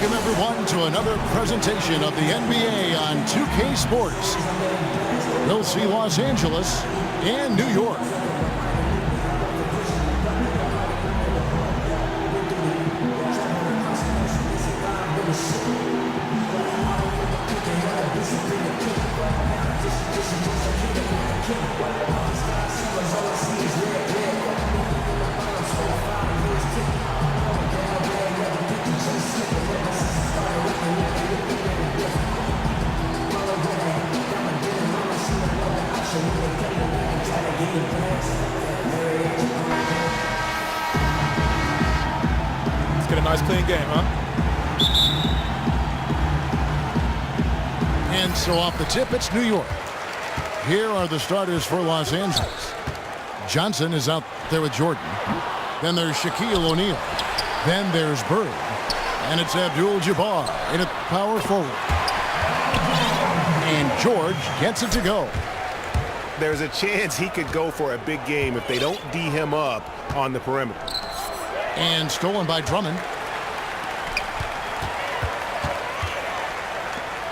Welcome, everyone, to another presentation of the NBA on 2K Sports. We'll see Los Angeles and New York. Let's get a nice clean game, huh? And so off the tip, it's New York. Here are the starters for Los Angeles. Johnson is out there with Jordan. Then there's Shaquille O'Neal. Then there's Bird. And it's Abdul-Jabbar in at power forward. And George gets it to go. There's a chance he could go for a big game if they don't D him up on the perimeter. And stolen by Drummond.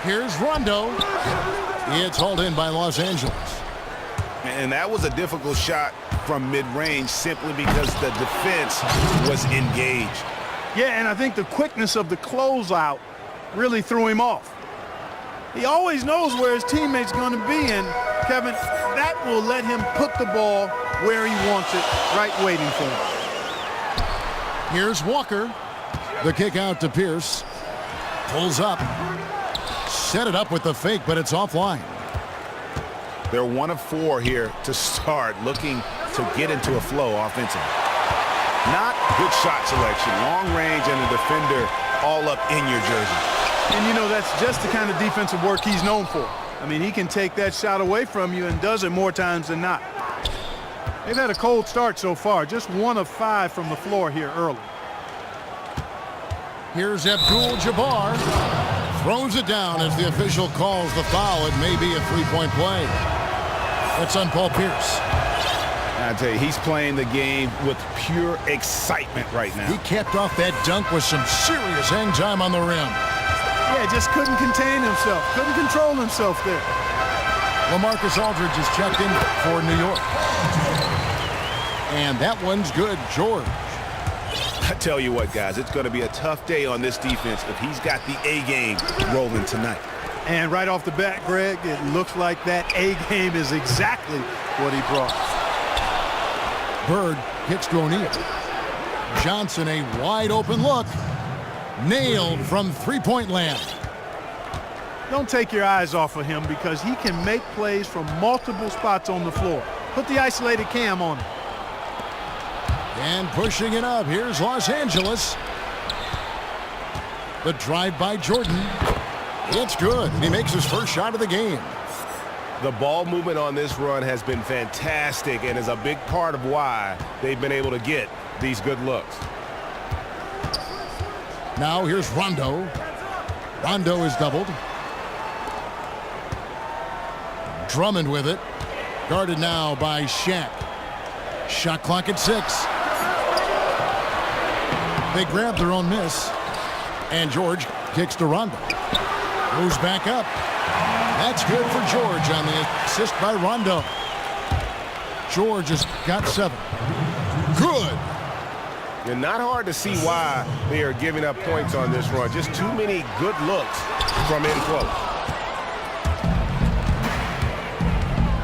Here's Rondo. It's hauled in by Los Angeles. And that was a difficult shot from mid-range simply because the defense was engaged. Yeah, and I think the quickness of the closeout really threw him off. He always knows where his teammate's going to be, and Kevin, that will let him put the ball where he wants it, right waiting for him. Here's Walker. The kick out to Pierce. Pulls up. Set it up with the fake, but it's offline. They're 1 of 4 here to start, looking to get into a flow offensively. Not good shot selection, long range, and a defender all up in your jersey. And, you know, that's just the kind of defensive work he's known for. I mean, he can take that shot away from you and does it more times than not. They've had a cold start so far, just 1 of 5 from the floor here early. Here's Abdul-Jabbar. Throws it down as the official calls the foul. It may be a three-point play. That's on Paul Pierce. I tell you, he's playing the game with pure excitement right now. He capped off that dunk with some serious hang time on the rim. Yeah, just couldn't contain himself, couldn't control himself there. LaMarcus Aldridge is checked in for New York. And that one's good, George. I tell you what, guys, it's going to be a tough day on this defense if he's got the A game rolling tonight. And right off the bat, Greg, it looks like that A game is exactly what he brought. Bird hits to O'Neal. Johnson, a wide open look. Nailed from three-point land. Don't take your eyes off of him because he can make plays from multiple spots on the floor. Put the isolated cam on him. And pushing it up, here's Los Angeles. The drive by Jordan. It's good. He makes his first shot of the game. The ball movement on this run has been fantastic and is a big part of why they've been able to get these good looks. Now here's Rondo. Rondo is doubled. Drummond with it. Guarded now by Shaq. Shot clock at 6. They grab their own miss. And George kicks to Rondo. Goes back up. That's good for George on the assist by Rondo. George has got 7. Good. And not hard to see why they are giving up points on this run. Just too many good looks from in close.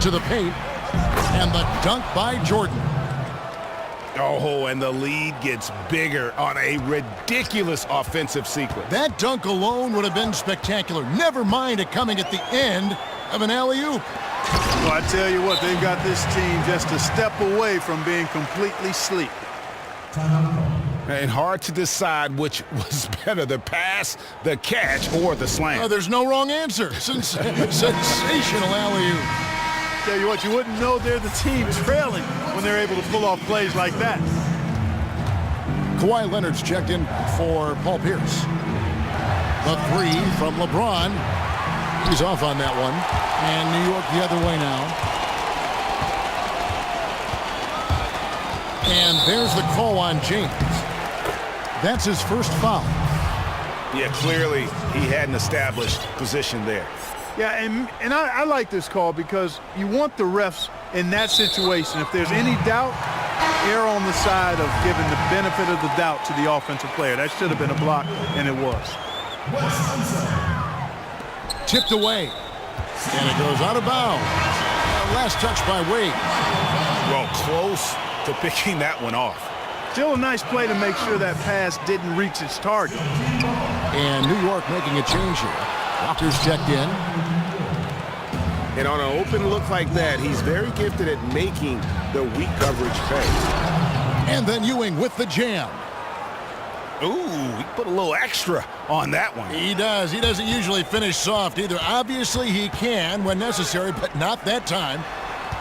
To the paint. And the dunk by Jordan. Oh, and the lead gets bigger on a ridiculous offensive sequence. That dunk alone would have been spectacular. Never mind it coming at the end of an alley-oop. Well, I tell you what, they've got this team just a step away from being completely asleep. And hard to decide which was better, the pass, the catch, or the slam. There's no wrong answer. Sensational alley-oop. Tell you what, you wouldn't know they're the team trailing when they're able to pull off plays like that. Kawhi Leonard's checked in for Paul Pierce. The 3 from LeBron. He's off on that one. And New York the other way now. And there's the call on James. That's his first foul. Yeah, clearly he had an established position there. Yeah, and I like this call because you want the refs in that situation. If there's any doubt, err on the side of giving the benefit of the doubt to the offensive player. That should have been a block, and it was. Tipped away. And it goes out of bounds. Last touch by Wade. Well, close to picking that one off. Still a nice play to make sure that pass didn't reach its target. And New York making a change here. Walker's checked in. And on an open look like that, he's very gifted at making the weak coverage pay. And then Ewing with the jam. Ooh, he put a little extra on that one. He does. He doesn't usually finish soft either. Obviously, he can when necessary, but not that time.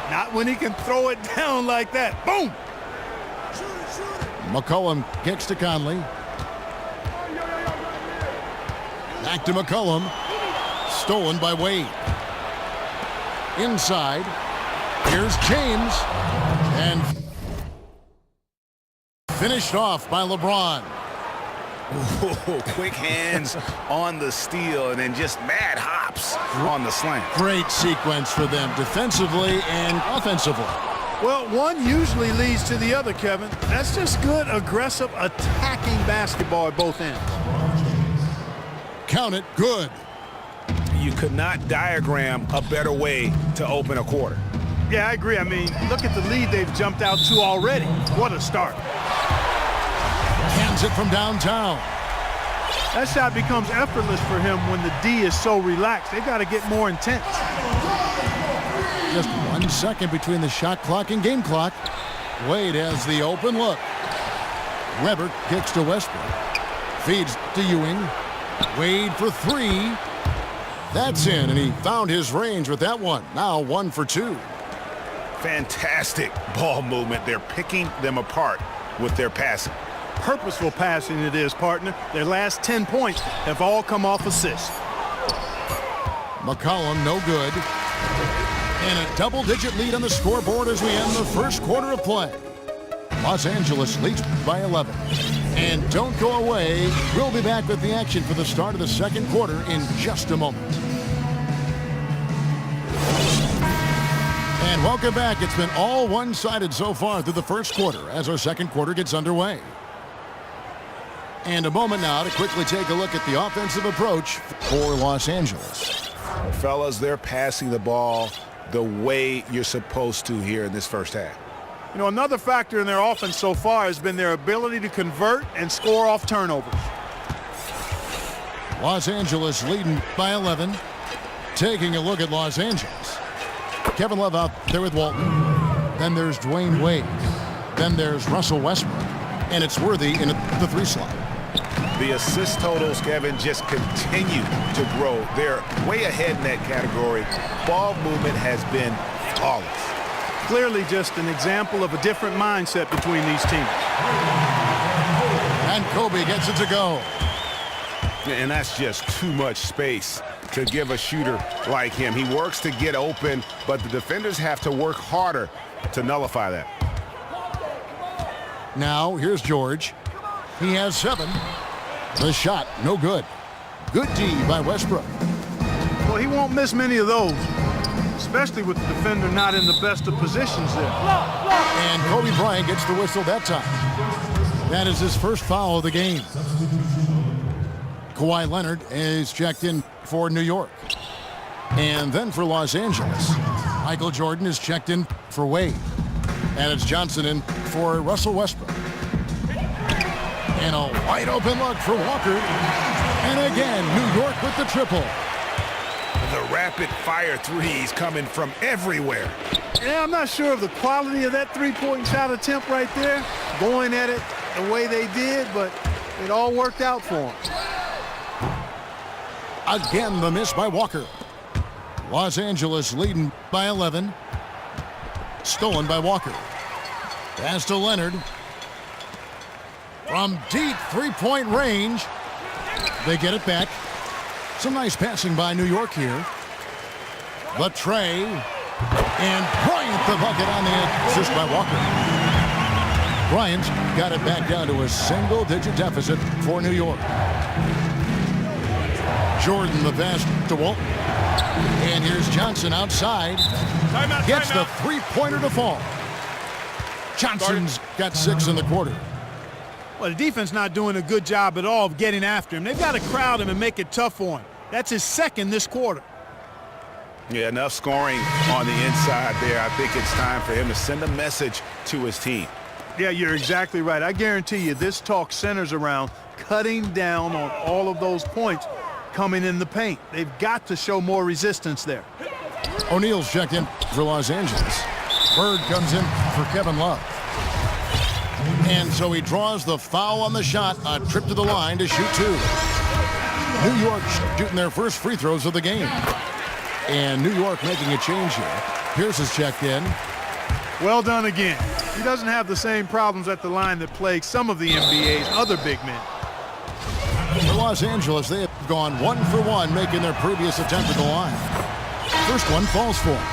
Not when he can throw it down like that. Boom! McCollum kicks to Conley. Back to McCollum. Stolen by Wade. Inside. Here's James. And finished off by LeBron. Ooh, quick hands on the steal and then just mad hops on the slant. Great sequence for them defensively and offensively. Well, one usually leads to the other, Kevin. That's just good, aggressive, attacking basketball at both ends. Count it, good. You could not diagram a better way to open a quarter. Yeah, I agree. I mean, look at the lead they've jumped out to already. What a start. Hands it from downtown. That shot becomes effortless for him when the D is so relaxed. They've got to get more intense. Just 1 second between the shot clock and game clock. Wade has the open look. Weber kicks to Westbrook. Feeds to Ewing. Wade for three. That's in, and he found his range with that one. Now 1 for 2. Fantastic ball movement. They're picking them apart with their passing. Purposeful passing it is, partner. Their last 10 points have all come off assists. McCollum, no good. And a double-digit lead on the scoreboard as we end the first quarter of play. Los Angeles leads by 11. And don't go away. We'll be back with the action for the start of the second quarter in just a moment. And welcome back. It's been all one-sided so far through the first quarter as our second quarter gets underway. And a moment now to quickly take a look at the offensive approach for Los Angeles. Fellas, they're passing the ball the way you're supposed to here in this first half. You know, another factor in their offense so far has been their ability to convert and score off turnovers. Los Angeles leading by 11. Taking a look at Los Angeles. Kevin Love out there with Walton. Then there's Dwayne Wade. Then there's Russell Westbrook. And it's Worthy in the 3 slot. The assist totals, Kevin, just continue to grow. They're way ahead in that category. Ball movement has been flawless. Clearly just an example of a different mindset between these teams. And Kobe gets it to go. And that's just too much space to give a shooter like him. He works to get open, but the defenders have to work harder to nullify that. Now, here's George. He has 7. The shot, no good. Good D by Westbrook. Well, he won't miss many of those, especially with the defender not in the best of positions there. And Kobe Bryant gets the whistle that time. That is his first foul of the game. Kawhi Leonard is checked in for New York. And then for Los Angeles, Michael Jordan is checked in for Wade. And it's Johnson in for Russell Westbrook. And a wide open look for Walker. And again, New York with the triple. The rapid fire threes coming from everywhere. Yeah, I'm not sure of the quality of that three-point shot attempt right there, going at it the way they did, but it all worked out for them. Again, the miss by Walker. Los Angeles leading by 11. Stolen by Walker. Pass to Leonard. From deep three-point range. They get it back. Some nice passing by New York here. The tray. And Bryant the bucket on the assist by Walker. Bryant got it back down to a single-digit deficit for New York. Jordan the pass to Walton. And here's Johnson outside. Timeout, Gets the timeout. three-pointer to fall. Johnson's got 6 in the quarter. Well, the defense not doing a good job at all of getting after him. They've got to crowd him and make it tough for him. That's his second this quarter. Yeah, enough scoring on the inside there. I think it's time for him to send a message to his team. Yeah, you're exactly right. I guarantee you this talk centers around cutting down on all of those points coming in the paint. They've got to show more resistance there. O'Neal's checked in for Los Angeles. Bird comes in for Kevin Love. And so he draws the foul on the shot, a trip to the line to shoot 2. New York shooting their first free throws of the game. And New York making a change here. Pierce is checked in. Well done again. He doesn't have the same problems at the line that plague some of the NBA's other big men. For Los Angeles, they have gone 1 for 1, making their previous attempt at the line. First one falls for him.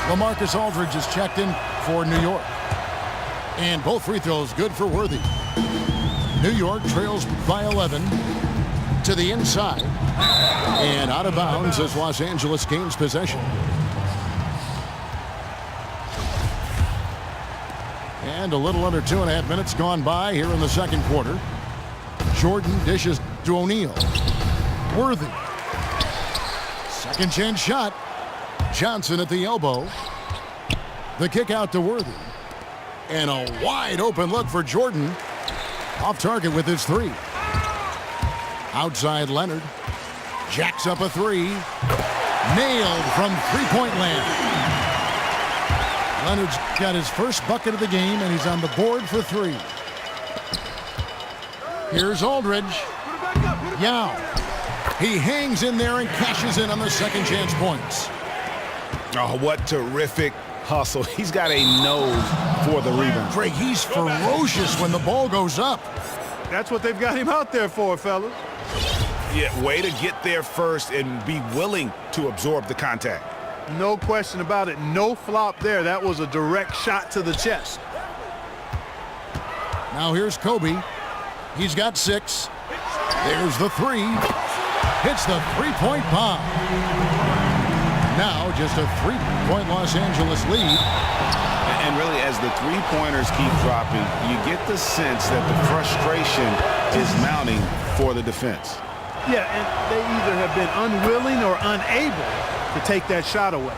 LaMarcus Aldridge is checked in for New York. And both free throws good for Worthy. New York trails by 11 to the inside. And out of bounds as Los Angeles gains possession. And a little under 2.5 minutes gone by here in the second quarter. Jordan dishes to O'Neal. Worthy. Second chance shot. Johnson at the elbow. The kick out to Worthy. And a wide open look for Jordan. Off target with his 3. Outside Leonard. Jacks up a 3. Nailed from three-point land. Leonard's got his first bucket of the game, and he's on the board for 3. Here's Aldridge. Yao. He hangs in there and cashes in on the second chance points. Oh, what terrific hustle. He's got a nose for the rebound. Greg, he's ferocious when the ball goes up. That's what they've got him out there for, fellas. Yeah, way to get there first and be willing to absorb the contact. No question about it. No flop there. That was a direct shot to the chest. Now here's Kobe. He's got 6. There's the 3. Hits the three-point bomb. Now just a 3-point Los Angeles lead. And really, as the three-pointers keep dropping, you get the sense that the frustration is mounting for the defense. Yeah, and they either have been unwilling or unable to take that shot away.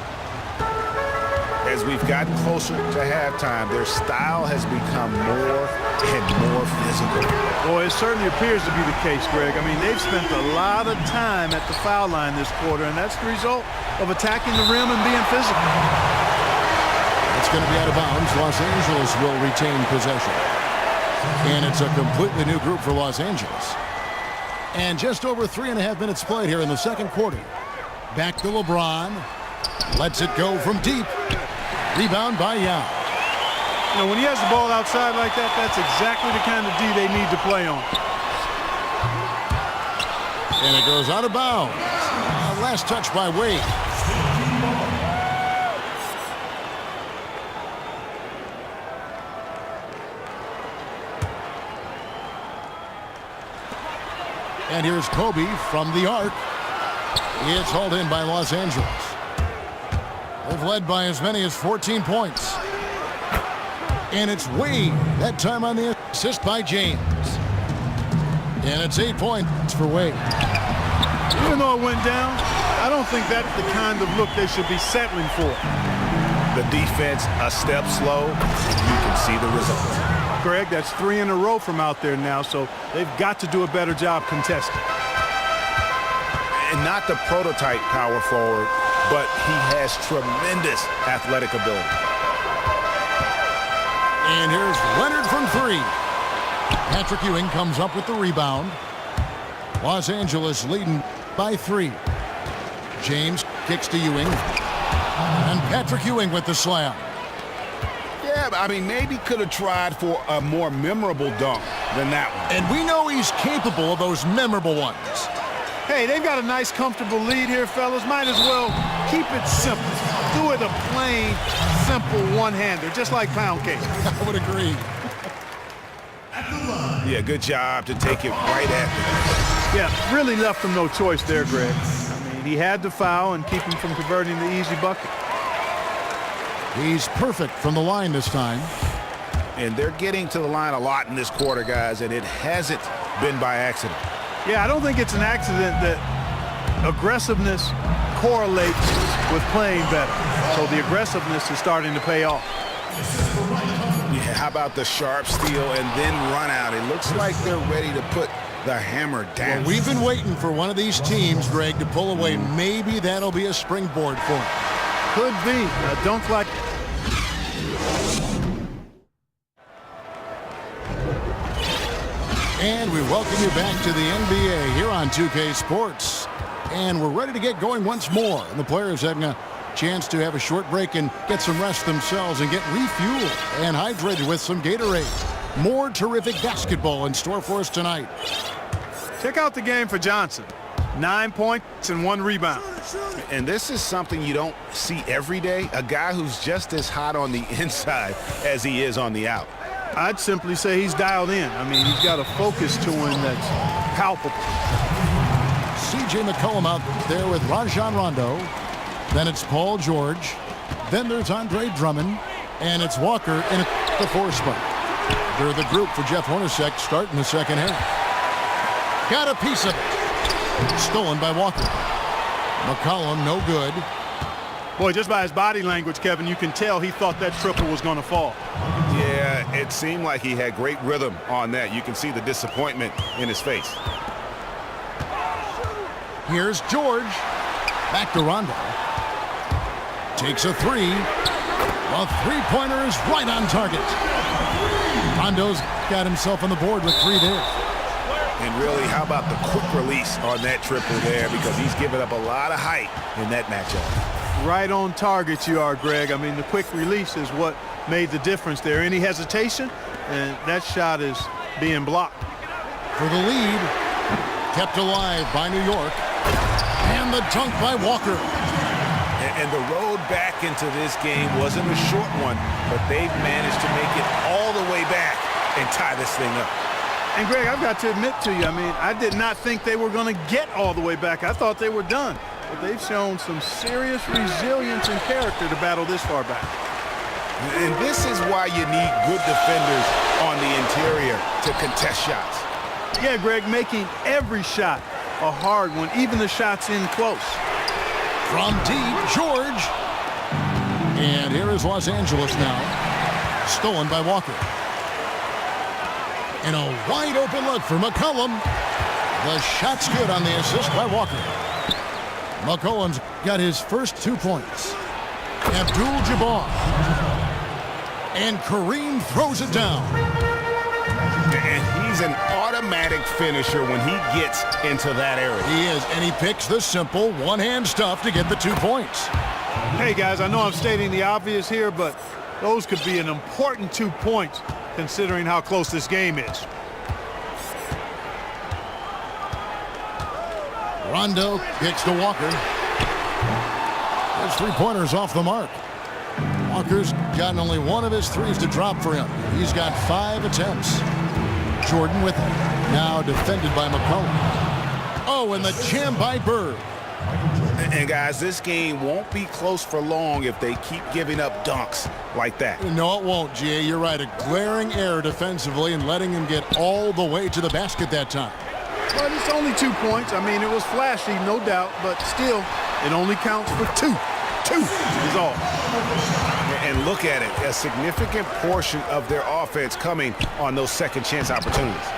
As we've gotten closer to halftime, their style has become more and more physical. Well, it certainly appears to be the case, Greg. I mean, they've spent a lot of time at the foul line this quarter, and that's the result of attacking the rim and being physical. It's going to be out of bounds. Los Angeles will retain possession. And it's a completely new group for Los Angeles. And just over 3.5 minutes played here in the second quarter. Back to LeBron. Lets it go from deep. Rebound by Yao. You know, when he has the ball outside like that, that's exactly the kind of D they need to play on. And it goes out of bounds. Last touch by Wade. And here's Kobe from the arc. It's hauled in by Los Angeles. They've led by as many as 14 points. And it's Wade, that time on the assist by James. And it's 8 points for Wade. Even though it went down, I don't think that's the kind of look they should be settling for. The defense a step slow, you can see the results. Greg, that's 3 in a row from out there now, so they've got to do a better job contesting. And not the prototype power forward, but he has tremendous athletic ability. And here's Leonard from 3. Patrick Ewing comes up with the rebound. Los Angeles leading by 3. James kicks to Ewing. And Patrick Ewing with the slam. Yeah, I mean, maybe could have tried for a more memorable dunk than that one. And we know he's capable of those memorable ones. Hey, they've got a nice, comfortable lead here, fellas. Might as well keep it simple. Do it a plain, simple one-hander, just like pound cake. I would agree. Yeah, good job to take it right at them. Yeah, really left him no choice there, Greg. I mean, he had to foul and keep him from converting the easy bucket. He's perfect from the line this time. And they're getting to the line a lot in this quarter, guys, and it hasn't been by accident. Yeah, I don't think it's an accident that aggressiveness correlates with playing better. So the aggressiveness is starting to pay off. Yeah, how about the sharp steal and then run out? It looks like they're ready to put the hammer down. Well, we've been waiting for one of these teams, Greg, to pull away. Maybe that'll be a springboard for them. Could be. A dunk like... And we welcome you back to the NBA here on 2K Sports. And we're ready to get going once more. And the players having a chance to have a short break and get some rest themselves and get refueled and hydrated with some Gatorade. More terrific basketball in store for us tonight. Check out the game for Johnson. 9 points and 1 rebound. And this is something you don't see every day. A guy who's just as hot on the inside as he is on the out. I'd simply say he's dialed in. I mean, he's got a focus to him that's palpable. C.J. McCollum out there with Rajon Rondo. Then it's Paul George. Then there's Andre Drummond. And it's Walker in the 4 spot. They're the group for Jeff Hornacek starting the second half. Got a piece of it. Stolen by Walker. McCollum no good. Boy, just by his body language, Kevin, you can tell he thought that triple was going to fall. Yeah, it seemed like he had great rhythm on that. You can see the disappointment in his face. Here's George. Back to Rondo. Takes a 3. A three-pointer is right on target. Rondo's got himself on the board with 3 there. And really, how about the quick release on that triple there, because he's given up a lot of height in that matchup. Right on target you are, Greg. I mean, the quick release is what made the difference there. Any hesitation, and that shot is being blocked. For the lead, kept alive by New York. And the dunk by Walker. And the road back into this game wasn't a short one, but they've managed to make it all the way back and tie this thing up. And, Greg, I've got to admit to you, I mean, I did not think they were going to get all the way back. I thought they were done. But they've shown some serious resilience and character to battle this far back. And this is why you need good defenders on the interior to contest shots. Yeah, Greg, making every shot a hard one, even the shots in close. From deep, George. And here is Los Angeles now. Stolen by Walker. And a wide open look for McCollum. The shot's good on the assist by Walker. McCollum's got his first 2 points. Abdul-Jabbar. And Kareem throws it down. And he's an automatic finisher when he gets into that area. He is, and he picks the simple one-hand stuff to get the 2 points. Hey, guys, I know I'm stating the obvious here, but those could be an important 2 points considering how close this game is. Rondo kicks to Walker. His 3-pointer's off the mark. Walker's gotten only 1 of his 3s to drop for him. He's got 5 attempts. Jordan with him. Now defended by McCollum. Oh, and the jam by Bird. And guys, this game won't be close for long if they keep giving up dunks like that. No, it won't, G.A. You're right. A glaring error defensively and letting him get all the way to the basket that time. But it's only 2 points. I mean, it was flashy, no doubt, but still, it only counts for 2. 2 is all. And look at it, a significant portion of their offense coming on those second chance opportunities.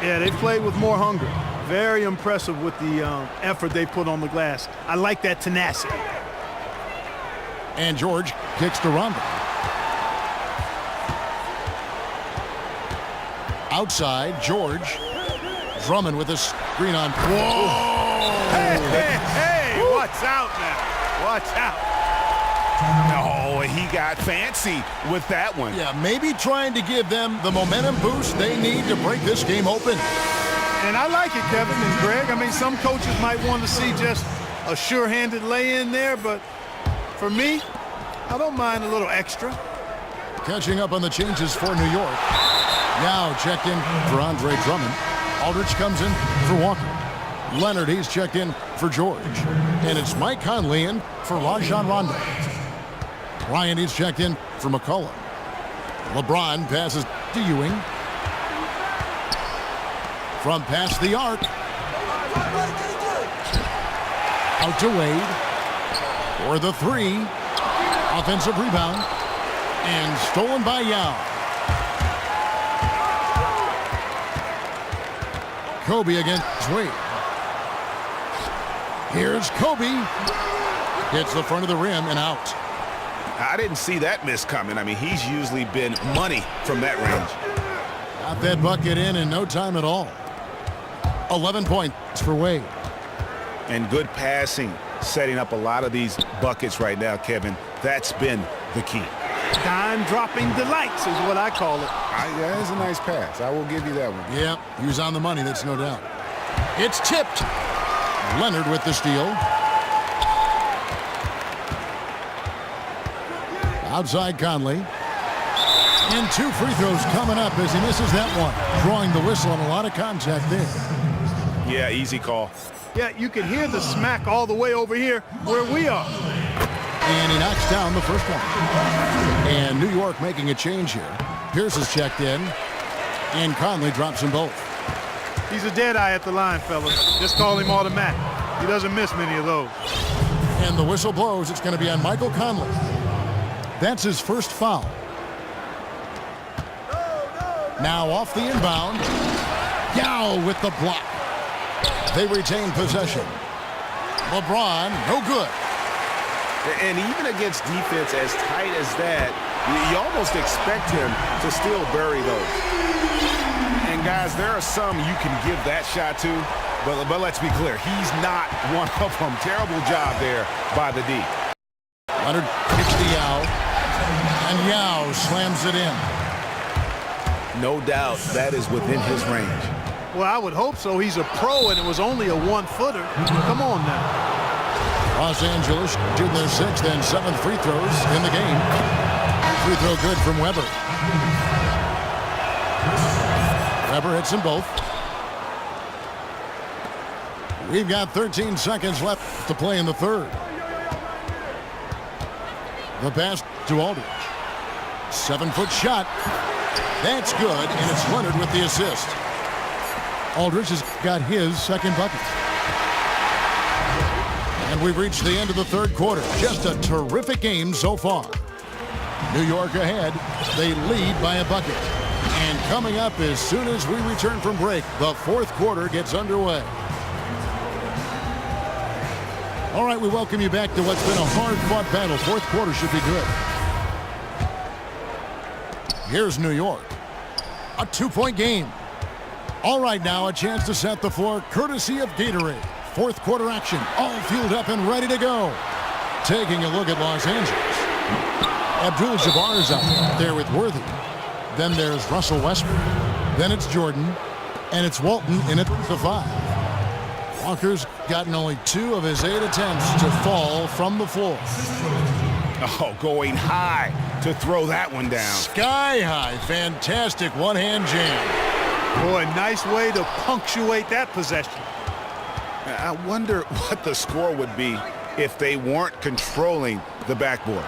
Yeah, they played with more hunger. Very impressive with the effort they put on the glass. I like that tenacity. And George kicks to Rondo. Outside, George. Drummond with a screen on. Whoa! Hey, watch out now. Watch out. No, he got fancy with that one. Yeah, maybe trying to give them the momentum boost they need to break this game open. And I like it, Kevin and Greg. I mean, some coaches might want to see just a sure-handed lay-in there, but for me, I don't mind a little extra. Catching up on the changes for New York. Now checked in for Andre Drummond. Aldridge comes in for Walker. Leonard, he's checked in for George. And it's Mike Conley in for Rajon Rondo. Bryant, he's checked in for McCullough. LeBron passes to Ewing. From past the arc. Out to Wade. For the three. Offensive rebound. And stolen by Yao. Kobe against Wade. Here's Kobe. Hits the front of the rim and out. I didn't see that miss coming. I mean, he's usually been money from that range. Got that bucket in no time at all. 11 points for Wade. And good passing, setting up a lot of these buckets right now, Kevin. That's been the key. Dime-dropping delights is what I call it. That is a nice pass. I will give you that one. Yeah, he was on the money, that's no doubt. It's tipped. Leonard with the steal. Outside Conley. And 2 free throws coming up as he misses that one. Drawing the whistle on a lot of contact there. Yeah, easy call. Yeah, you can hear the smack all the way over here where we are. And he knocks down the first one. And New York making a change here. Pierce is checked in. And Conley drops them both. He's a dead eye at the line, fellas. Just call him automatic. He doesn't miss many of those. And the whistle blows. It's going to be on Michael Conley. That's his first foul. Now off the inbound. Yao with the block. They retain possession. LeBron, no good. And even against defense as tight as that, you almost expect him to still bury those. And guys, there are some you can give that shot to, but let's be clear, he's not one of them. Terrible job there by the D. Leonard kicks to Yao, and Yao slams it in. No doubt that is within his range. Well, I would hope so. He's a pro, and it was only a 1-footer. Come on now. Los Angeles shooting their 6th and 7th free throws in the game. Free throw good from Weber. Weber hits them both. We've got 13 seconds left to play in the third. The pass to Aldridge. 7-foot shot. That's good, and it's Leonard with the assist. Aldridge has got his second bucket. And we've reached the end of the third quarter. Just a terrific game so far. New York ahead. They lead by a bucket. And coming up as soon as we return from break, the fourth quarter gets underway. All right, we welcome you back to what's been a hard-fought battle. Fourth quarter should be good. Here's New York. A 2-point game. All right, now a chance to set the floor courtesy of Gatorade. Fourth quarter action, all fueled up and ready to go. Taking a look at Los Angeles. Abdul-Jabbar is out there with Worthy. Then there's Russell Westbrook. Then it's Jordan. And it's Walton in at the 5. Walker's gotten only 2 of his 8 attempts to fall from the floor. Oh, going high to throw that one down. Sky high. Fantastic one-hand jam. Boy, nice way to punctuate that possession. I wonder what the score would be if they weren't controlling the backboard.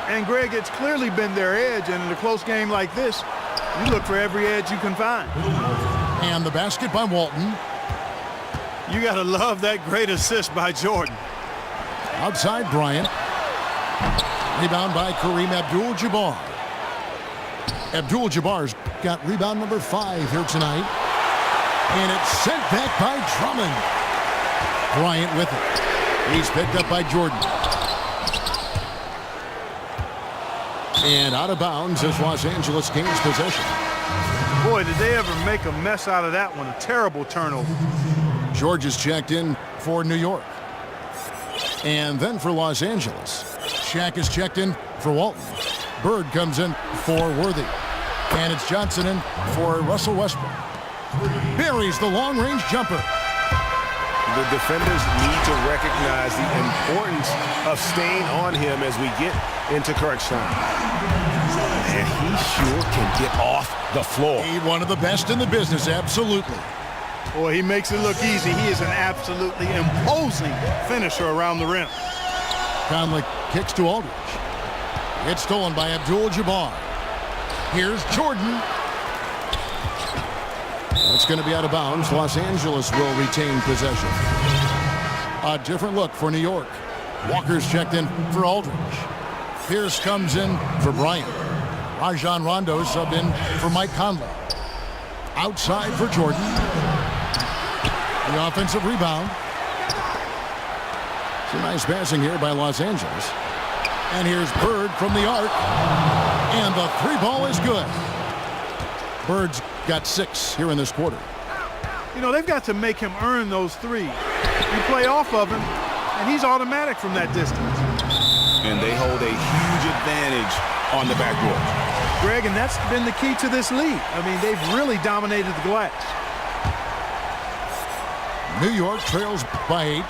And, Greg, it's clearly been their edge, and in a close game like this, you look for every edge you can find. And the basket by Walton. You got to love that great assist by Jordan. Outside Bryant. Rebound by Kareem Abdul-Jabbar. Abdul-Jabbar's got rebound number 5 here tonight. And it's sent back by Drummond. Bryant with it. He's picked up by Jordan. And out of bounds as Los Angeles gains possession. Boy, did they ever make a mess out of that one. A terrible turnover. George is checked in for New York. And then for Los Angeles, Shaq is checked in for Walton. Bird comes in for Worthy. And it's Johnson in for Russell Westbrook. Buries the long-range jumper. The defenders need to recognize the importance of staying on him as we get into crunch time. And he sure can get off the floor. One of the best in the business, absolutely. Boy, he makes it look easy. He is an absolutely imposing finisher around the rim. Conley kicks to Aldridge. It's stolen by Abdul-Jabbar. Here's Jordan. That's going to be out of bounds. Los Angeles will retain possession. A different look for New York. Walker's checked in for Aldridge. Pierce comes in for Bryant. Rajon Rondo subbed in for Mike Conley. Outside for Jordan. The offensive rebound. Some nice passing here by Los Angeles. And here's Bird from the arc. And the three ball is good. Bird's got 6 here in this quarter. You know, they've got to make him earn those threes. You play off of him, and he's automatic from that distance. And they hold a huge advantage on the backboard. Greg, and that's been the key to this league. I mean, they've really dominated the glass. New York trails by 8.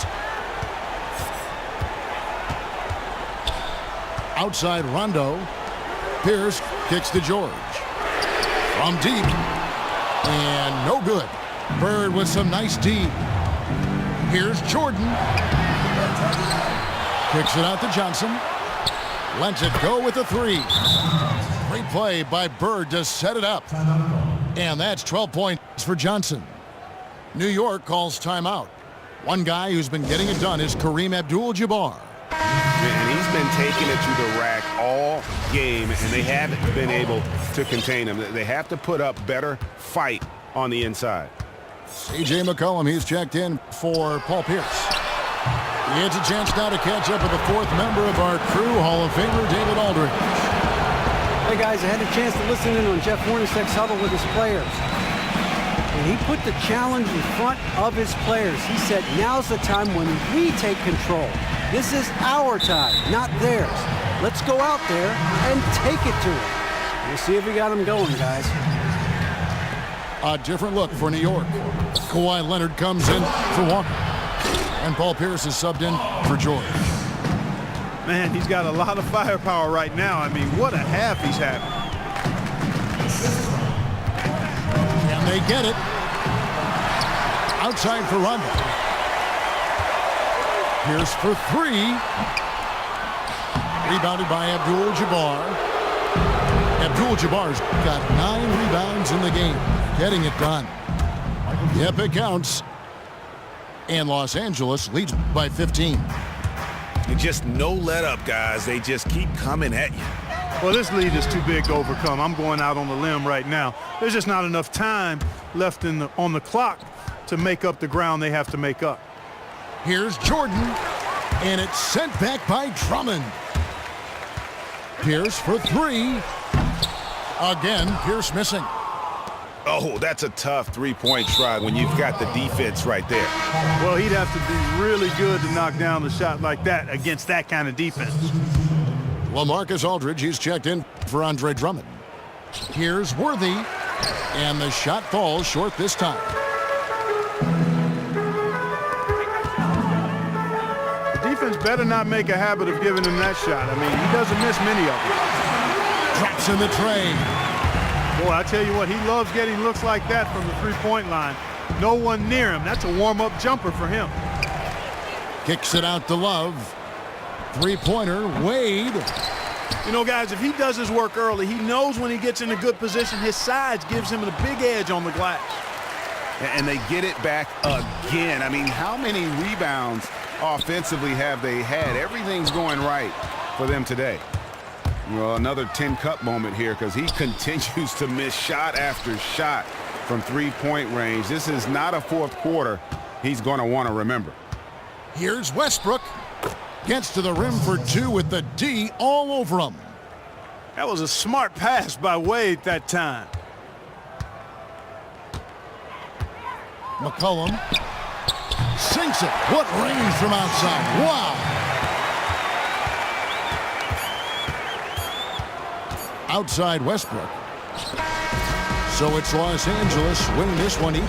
Outside Rondo. Pierce kicks to George. From deep. And no good. Bird with some nice D. Here's Jordan. Kicks it out to Johnson. Lets it go with a 3. Great play by Bird to set it up. And that's 12 points for Johnson. New York calls timeout. One guy who's been getting it done is Kareem Abdul-Jabbar. And he's been taking it to the rack all game, and they haven't been able to contain him. They have to put up better fight on the inside. C.J. McCollum, he's checked in for Paul Pierce. It's a chance now to catch up with the 4th member of our crew, Hall of Famer David Aldridge. Hey guys, I had a chance to listen in on Jeff Hornacek's huddle with his players. And he put the challenge in front of his players. He said, now's the time when we take control. This is our time, not theirs. Let's go out there and take it to them. We'll see if we got them going, guys. A different look for New York. Kawhi Leonard comes in for Walker. And Paul Pierce is subbed in for George. Man, he's got a lot of firepower right now. I mean, what a half he's having. And they get it. Outside for Rondo. Pierce for 3. Rebounded by Abdul-Jabbar. Abdul-Jabbar's got 9 rebounds in the game. Getting it done. Yep, it counts. And Los Angeles leads by 15. And just no let up, guys. They just keep coming at you. Well, this lead is too big to overcome. I'm going out on the limb right now. There's just not enough time left on the clock to make up the ground they have to make up. Here's Jordan, and it's sent back by Drummond. Pierce for 3. Again, Pierce missing. Oh, that's a tough three-point try when you've got the defense right there. Well, he'd have to be really good to knock down a shot like that against that kind of defense. LaMarcus Aldridge, he's checked in for Andre Drummond. Here's Worthy, and the shot falls short this time. The defense better not make a habit of giving him that shot. I mean, he doesn't miss many of them. Drops in the tray. Boy, I tell you what, he loves getting looks like that from the three-point line. No one near him. That's a warm-up jumper for him. Kicks it out to Love. Three-pointer, Wade. You know, guys, if he does his work early, he knows when he gets in a good position, his size gives him a big edge on the glass. And they get it back again. I mean, how many rebounds offensively have they had? Everything's going right for them today. Well, another 10-cup moment here because he continues to miss shot after shot from three-point range. This is not a fourth quarter he's going to want to remember. Here's Westbrook. Gets to the rim for 2 with the D all over him. That was a smart pass by Wade that time. McCollum sinks it. What range from outside. Wow. Outside Westbrook. So it's Los Angeles winning this one easy.